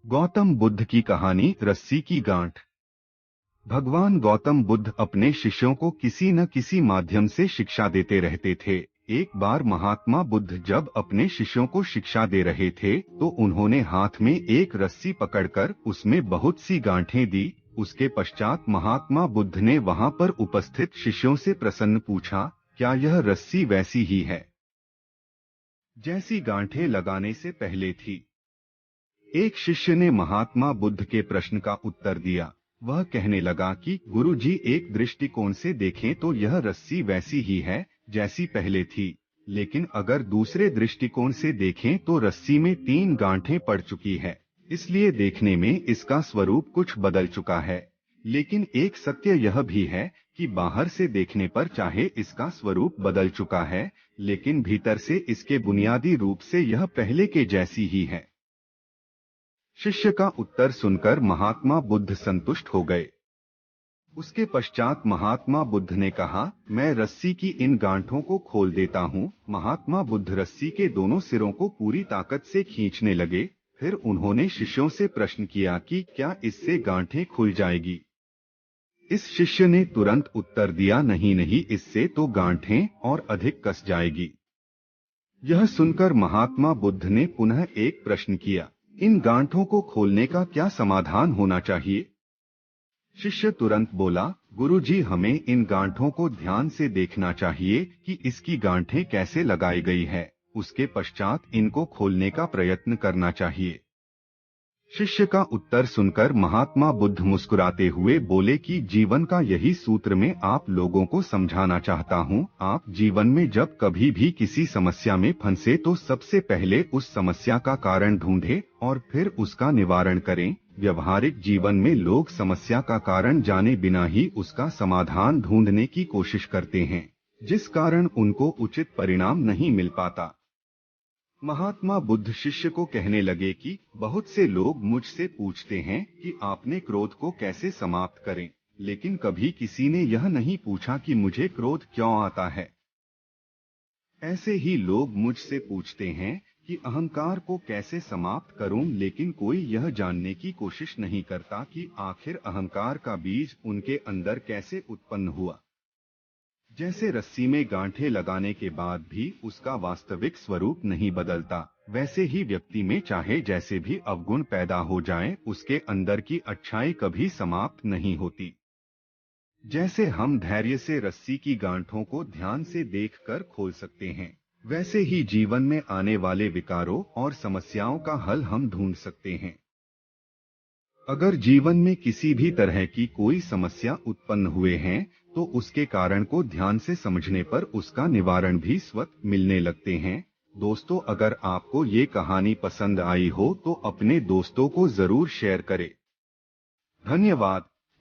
गौतम बुद्ध की कहानी, रस्सी की गांठ। भगवान गौतम बुद्ध अपने शिष्यों को किसी न किसी माध्यम से शिक्षा देते रहते थे। एक बार महात्मा बुद्ध जब अपने शिष्यों को शिक्षा दे रहे थे तो उन्होंने हाथ में एक रस्सी पकड़कर उसमें बहुत सी गांठें दी। उसके पश्चात महात्मा बुद्ध ने वहां पर उपस्थित शिष्यों से प्रसन्न पूछा, क्या यह रस्सी वैसी ही है जैसी गांठें लगाने से पहले थी? एक शिष्य ने महात्मा बुद्ध के प्रश्न का उत्तर दिया। वह कहने लगा कि गुरुजी, एक दृष्टिकोण से देखें तो यह रस्सी वैसी ही है जैसी पहले थी, लेकिन अगर दूसरे दृष्टिकोण से देखें तो रस्सी में 3 गांठें पड़ चुकी है, इसलिए देखने में इसका स्वरूप कुछ बदल चुका है। लेकिन एक सत्य यह भी है कि बाहर से देखने पर चाहे इसका स्वरूप बदल चुका है, लेकिन भीतर से इसके बुनियादी रूप से यह पहले के जैसी ही है। शिष्य का उत्तर सुनकर महात्मा बुद्ध संतुष्ट हो गए। उसके पश्चात महात्मा बुद्ध ने कहा, मैं रस्सी की इन गांठों को खोल देता हूँ। महात्मा बुद्ध रस्सी के दोनों सिरों को पूरी ताकत से खींचने लगे। फिर उन्होंने शिष्यों से प्रश्न किया कि क्या इससे गांठें खुल जाएगी? इस शिष्य ने तुरंत उत्तर दिया, नहीं नहीं, इससे तो गांठें और अधिक कस जाएगी। यह सुनकर महात्मा बुद्ध ने पुनः एक प्रश्न किया, इन गांठों को खोलने का क्या समाधान होना चाहिए? शिष्य तुरंत बोला, गुरुजी, हमें इन गांठों को ध्यान से देखना चाहिए कि इसकी गांठें कैसे लगाई गई है। उसके पश्चात इनको खोलने का प्रयत्न करना चाहिए। शिष्य का उत्तर सुनकर महात्मा बुद्ध मुस्कुराते हुए बोले कि जीवन का यही सूत्र मैं आप लोगों को समझाना चाहता हूँ। आप जीवन में जब कभी भी किसी समस्या में फंसे तो सबसे पहले उस समस्या का कारण ढूंढें और फिर उसका निवारण करें। व्यवहारिक जीवन में लोग समस्या का कारण जाने बिना ही उसका समाधान ढूंढने की कोशिश करते हैं, जिस कारण उनको उचित परिणाम नहीं मिल पाता। महात्मा बुद्ध शिष्य को कहने लगे कि बहुत से लोग मुझसे पूछते हैं कि आपने क्रोध को कैसे समाप्त करें, लेकिन कभी किसी ने यह नहीं पूछा कि मुझे क्रोध क्यों आता है। ऐसे ही लोग मुझसे पूछते हैं कि अहंकार को कैसे समाप्त करूं, लेकिन कोई यह जानने की कोशिश नहीं करता कि आखिर अहंकार का बीज उनके अंदर कैसे उत्पन्न हुआ। जैसे रस्सी में गांठें लगाने के बाद भी उसका वास्तविक स्वरूप नहीं बदलता, वैसे ही व्यक्ति में चाहे जैसे भी अवगुण पैदा हो जाएं, उसके अंदर की अच्छाई कभी समाप्त नहीं होती। जैसे हम धैर्य से रस्सी की गांठों को ध्यान से देखकर खोल सकते हैं, वैसे ही जीवन में आने वाले विकारों और समस्याओं का हल हम ढूंढ सकते हैं। अगर जीवन में किसी भी तरह की कोई समस्या उत्पन्न हुए हैं तो उसके कारण को ध्यान से समझने पर उसका निवारण भी स्वतः मिलने लगते हैं। दोस्तों, अगर आपको ये कहानी पसंद आई हो तो अपने दोस्तों को जरूर शेयर करें। धन्यवाद।